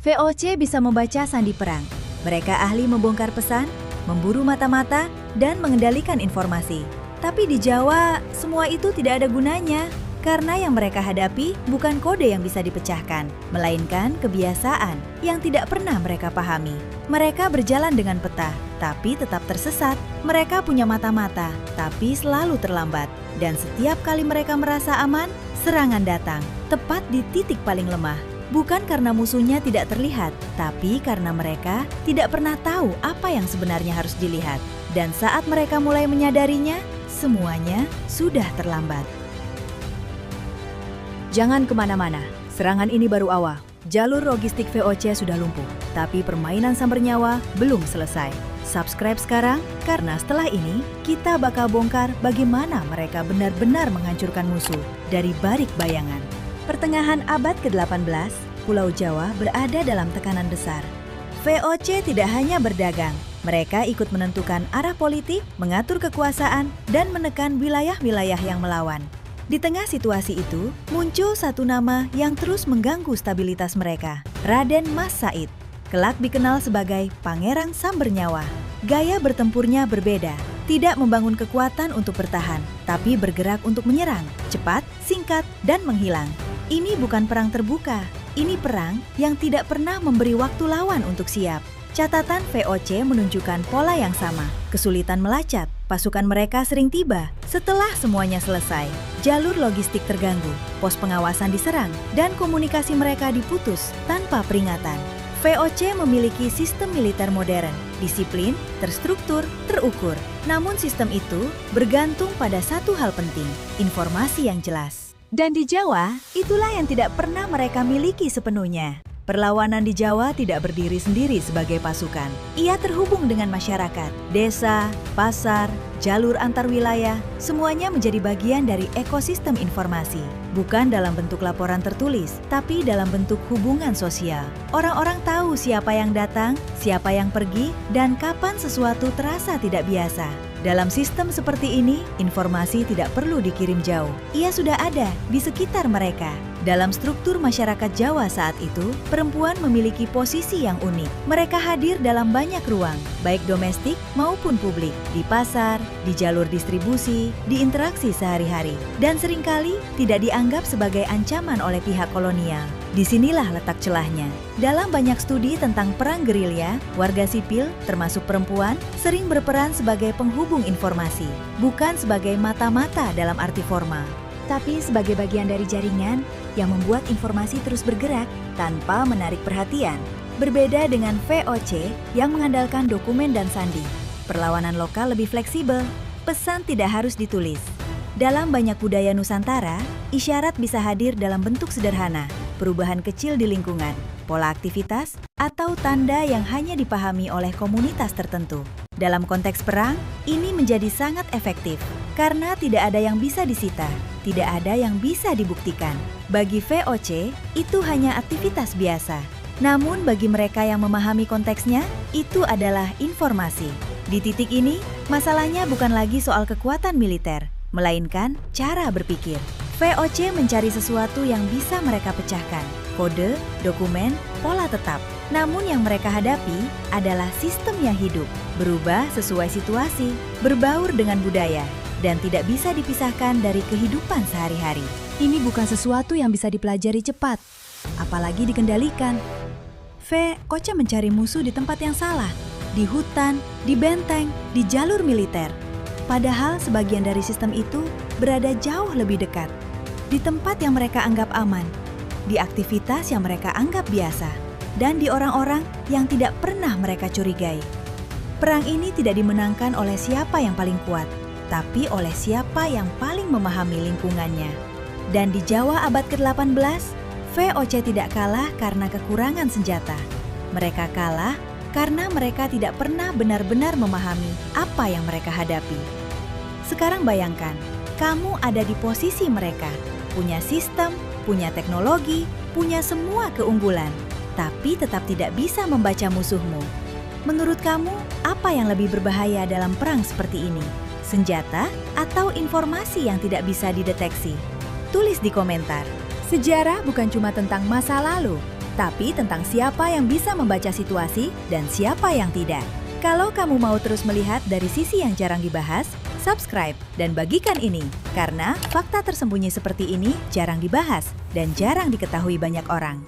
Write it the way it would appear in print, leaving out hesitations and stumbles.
VOC bisa membaca sandi perang. Mereka ahli membongkar pesan, memburu mata-mata, dan mengendalikan informasi. Tapi di Jawa, semua itu tidak ada gunanya. Karena yang mereka hadapi bukan kode yang bisa dipecahkan, melainkan kebiasaan yang tidak pernah mereka pahami. Mereka berjalan dengan peta, tapi tetap tersesat. Mereka punya mata-mata, tapi selalu terlambat. Dan setiap kali mereka merasa aman, serangan datang, tepat di titik paling lemah. Bukan karena musuhnya tidak terlihat, tapi karena mereka tidak pernah tahu apa yang sebenarnya harus dilihat. Dan saat mereka mulai menyadarinya, semuanya sudah terlambat. Jangan kemana-mana, serangan ini baru awal. Jalur logistik VOC sudah lumpuh, tapi permainan sambar nyawa belum selesai. Subscribe sekarang, karena setelah ini kita bakal bongkar bagaimana mereka benar-benar menghancurkan musuh dari balik bayangan. Pertengahan abad ke-18, Pulau Jawa berada dalam tekanan besar. VOC tidak hanya berdagang, mereka ikut menentukan arah politik, mengatur kekuasaan, dan menekan wilayah-wilayah yang melawan. Di tengah situasi itu, muncul satu nama yang terus mengganggu stabilitas mereka, Raden Mas Said. Kelak dikenal sebagai Pangeran Sambar Nyawa. Gaya bertempurnya berbeda, tidak membangun kekuatan untuk bertahan, tapi bergerak untuk menyerang, cepat, singkat, dan menghilang. Ini bukan perang terbuka, ini perang yang tidak pernah memberi waktu lawan untuk siap. Catatan VOC menunjukkan pola yang sama, kesulitan melacak, pasukan mereka sering tiba setelah semuanya selesai. Jalur logistik terganggu, pos pengawasan diserang, dan komunikasi mereka diputus tanpa peringatan. VOC memiliki sistem militer modern, disiplin, terstruktur, terukur. Namun sistem itu bergantung pada satu hal penting, informasi yang jelas. Dan di Jawa, itulah yang tidak pernah mereka miliki sepenuhnya. Perlawanan di Jawa tidak berdiri sendiri sebagai pasukan. Ia terhubung dengan masyarakat, desa, pasar, jalur antar wilayah, semuanya menjadi bagian dari ekosistem informasi. Bukan dalam bentuk laporan tertulis, tapi dalam bentuk hubungan sosial. Orang-orang tahu siapa yang datang, siapa yang pergi, dan kapan sesuatu terasa tidak biasa. Dalam sistem seperti ini, informasi tidak perlu dikirim jauh. Ia sudah ada di sekitar mereka. Dalam struktur masyarakat Jawa saat itu, perempuan memiliki posisi yang unik. Mereka hadir dalam banyak ruang, baik domestik maupun publik, di pasar, di jalur distribusi, di interaksi sehari-hari, dan seringkali tidak dianggap sebagai ancaman oleh pihak kolonial. Disinilah letak celahnya. Dalam banyak studi tentang perang gerilya, warga sipil, termasuk perempuan, sering berperan sebagai penghubung informasi, bukan sebagai mata-mata dalam arti formal, tapi sebagai bagian dari jaringan yang membuat informasi terus bergerak tanpa menarik perhatian. Berbeda dengan VOC yang mengandalkan dokumen dan sandi, perlawanan lokal lebih fleksibel, pesan tidak harus ditulis. Dalam banyak budaya Nusantara, isyarat bisa hadir dalam bentuk sederhana, perubahan kecil di lingkungan, pola aktivitas, atau tanda yang hanya dipahami oleh komunitas tertentu. Dalam konteks perang, ini menjadi sangat efektif karena tidak ada yang bisa disita, tidak ada yang bisa dibuktikan. Bagi VOC, itu hanya aktivitas biasa. Namun bagi mereka yang memahami konteksnya, itu adalah informasi. Di titik ini, masalahnya bukan lagi soal kekuatan militer, melainkan cara berpikir. VOC mencari sesuatu yang bisa mereka pecahkan, kode, dokumen, pola tetap. Namun yang mereka hadapi adalah sistem yang hidup, berubah sesuai situasi, berbaur dengan budaya, dan tidak bisa dipisahkan dari kehidupan sehari-hari. Ini bukan sesuatu yang bisa dipelajari cepat, apalagi dikendalikan. VOC mencari musuh di tempat yang salah, di hutan, di benteng, di jalur militer. Padahal sebagian dari sistem itu berada jauh lebih dekat, di tempat yang mereka anggap aman, di aktivitas yang mereka anggap biasa, dan di orang-orang yang tidak pernah mereka curigai. Perang ini tidak dimenangkan oleh siapa yang paling kuat, tapi oleh siapa yang paling memahami lingkungannya. Dan di Jawa abad ke-18, VOC tidak kalah karena kekurangan senjata. Mereka kalah karena mereka tidak pernah benar-benar memahami apa yang mereka hadapi. Sekarang bayangkan, kamu ada di posisi mereka, punya sistem, punya teknologi, punya semua keunggulan, tapi tetap tidak bisa membaca musuhmu. Menurut kamu, apa yang lebih berbahaya dalam perang seperti ini? Senjata atau informasi yang tidak bisa dideteksi? Tulis di komentar. Sejarah bukan cuma tentang masa lalu, tapi tentang siapa yang bisa membaca situasi dan siapa yang tidak. Kalau kamu mau terus melihat dari sisi yang jarang dibahas, subscribe dan bagikan ini, karena fakta tersembunyi seperti ini jarang dibahas dan jarang diketahui banyak orang.